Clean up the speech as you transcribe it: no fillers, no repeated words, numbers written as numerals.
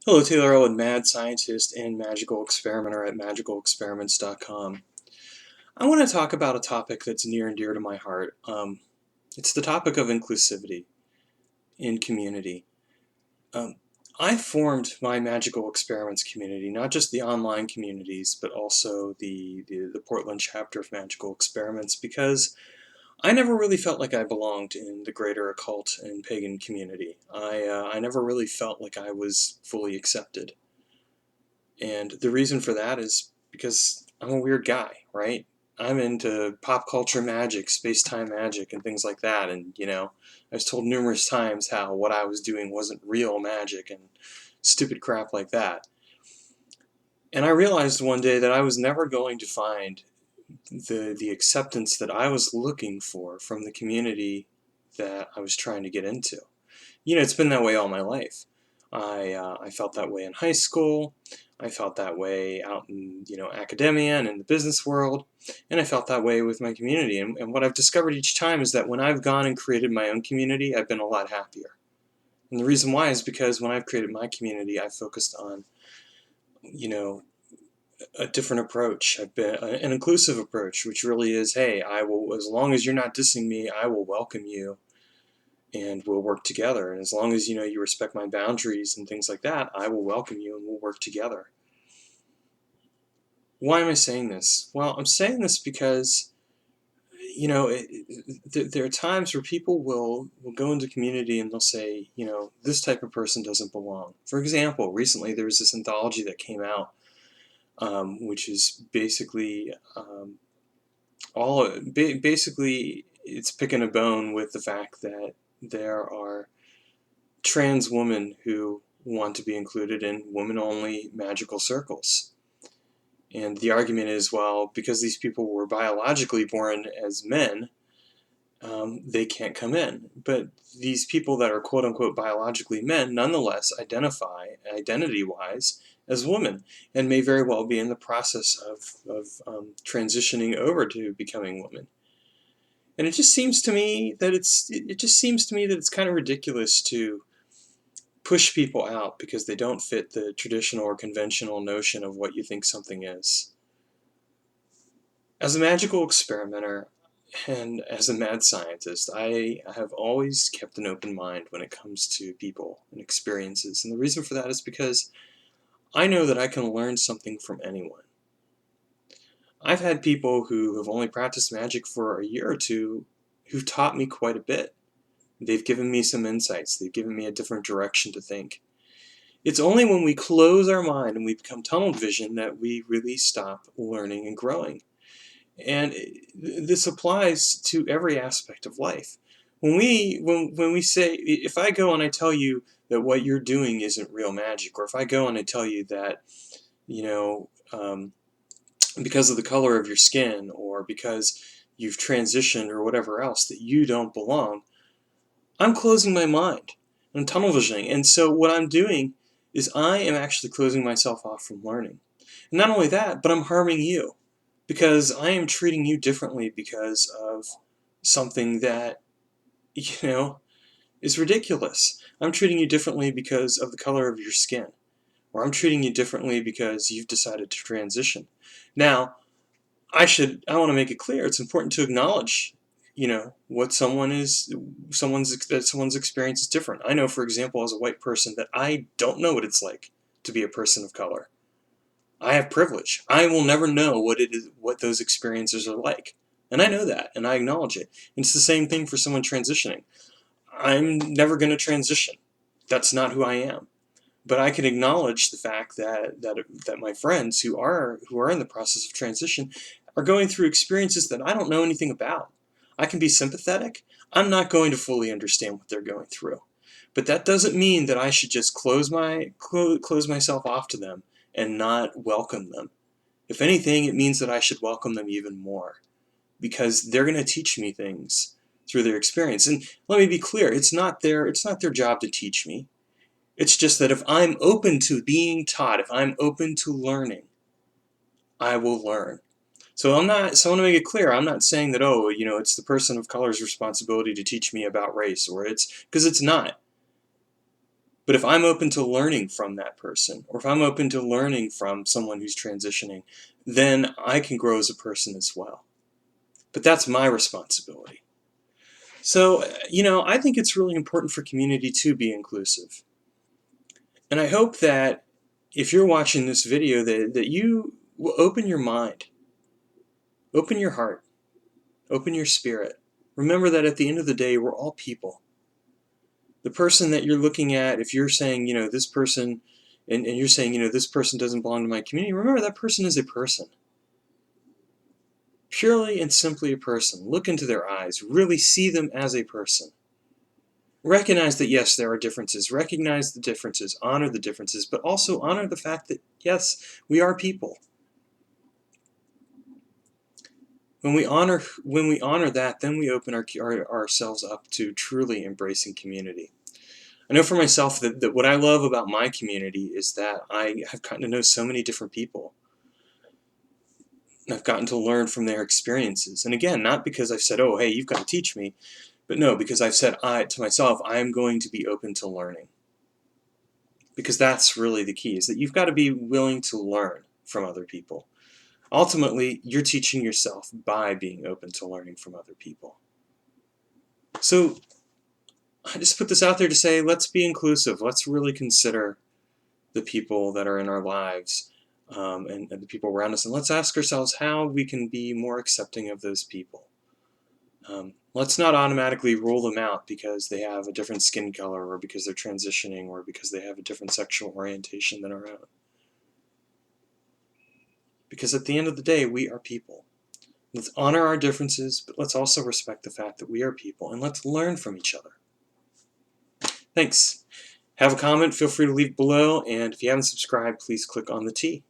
Hello, Taylor Owen, mad scientist and magical experimenter at magicalexperiments.com. I want to talk about a topic that's near and dear to my heart. It's the topic of inclusivity in community. Um, I formed my magical experiments community, not just the online communities, but also the Portland chapter of Magical Experiments, because I never really felt like I belonged in the greater occult and pagan community. I never really felt like I was fully accepted. And the reason for that is because I'm a weird guy, right? I'm into pop culture magic, space-time magic, and things like that. And, I was told numerous times how what I was doing wasn't real magic and stupid crap like that. And I realized one day that I was never going to find the acceptance that I was looking for from the community that I was trying to get into. It's been that way all my life. I felt that way in high school. I felt that way out in academia and in the business world, and I felt that way with my community. And what I've discovered each time is that when I've gone and created my own community, I've been a lot happier. And the reason why is because when I've created my community, I've focused on you know a different approach. I've been an inclusive approach, which really is, hey, I will, as long as you're not dissing me, I will welcome you and we'll work together. And as long as you respect my boundaries and things like that, I will welcome you and we'll work together. Why am I saying this? Well, I'm saying this because there are times where people will go into community and they'll say, this type of person doesn't belong. For example, recently there was this anthology that came out, which is basically basically it's picking a bone with the fact that there are trans women who want to be included in women-only magical circles. And the argument is, well, because these people were biologically born as men, they can't come in. But these people that are quote-unquote biologically men nonetheless identify, identity-wise, as women, and may very well be in the process of transitioning over to becoming women. And it just seems to me that it's kind of ridiculous to push people out because they don't fit the traditional or conventional notion of what you think something is. As a magical experimenter and as a mad scientist, I have always kept an open mind when it comes to people and experiences. And the reason for that is because I know that I can learn something from anyone. I've had people who have only practiced magic for a year or two who've taught me quite a bit. They've given me some insights. They've given me a different direction to think. It's only when we close our mind and we become tunnel vision that we really stop learning and growing. And this applies to every aspect of life. When we say, if I go and I tell you that what you're doing isn't real magic, or if I go and I tell you that, you know, um, because of the color of your skin, or because you've transitioned, or whatever else, that you don't belong, I'm closing my mind. I'm tunnel visioning. And so what I'm doing is I am actually closing myself off from learning. And not only that, but I'm harming you because I am treating you differently because of something that, you know, is ridiculous. I'm treating you differently because of the color of your skin, or I'm treating you differently because you've decided to transition. Now, I want to make it clear, it's important to acknowledge, what someone's experience is different. I know, for example, as a white person, that I don't know what it's like to be a person of color. I have privilege. I will never know what those experiences are like. And I know that, and I acknowledge it. And it's the same thing for someone transitioning. I'm never going to transition. That's not who I am. But I can acknowledge the fact that my friends who are in the process of transition are going through experiences that I don't know anything about. I can be sympathetic. I'm not going to fully understand what they're going through. But that doesn't mean that I should just close myself off to them and not welcome them. If anything, it means that I should welcome them even more because they're going to teach me things through their experience. And let me be clear, it's not their job to teach me. It's just that if I'm open to being taught, if I'm open to learning, I will learn. So I want to make it clear, I'm not saying that, it's the person of color's responsibility to teach me about race, or because it's not. But if I'm open to learning from that person, or if I'm open to learning from someone who's transitioning, then I can grow as a person as well. But that's my responsibility. So, I think it's really important for community to be inclusive. And I hope that if you're watching this video that you will open your mind, open your heart, open your spirit. Remember that at the end of the day, we're all people. The person that you're looking at, if you're saying, this person, and you're saying, this person doesn't belong to my community, remember that person is a person. Purely and simply a person. Look into their eyes. Really see them as a person. Recognize that, yes, there are differences. Recognize the differences. Honor the differences. But also honor the fact that, yes, we are people. When we honor that, then we open ourselves up to truly embracing community. I know for myself that what I love about my community is that I have gotten to know so many different people. I've gotten to learn from their experiences. And again, not because I've said, oh, hey, you've got to teach me. But no, because I've said to myself, I am going to be open to learning. Because that's really the key, is that you've got to be willing to learn from other people. Ultimately, you're teaching yourself by being open to learning from other people. So I just put this out there to say, let's be inclusive. Let's really consider the people that are in our lives and the people around us. And let's ask ourselves how we can be more accepting of those people. Let's not automatically rule them out because they have a different skin color or because they're transitioning or because they have a different sexual orientation than our own. Because at the end of the day, we are people. Let's honor our differences, but let's also respect the fact that we are people, and let's learn from each other. Thanks. Have a comment, feel free to leave below, and if you haven't subscribed, please click on the T.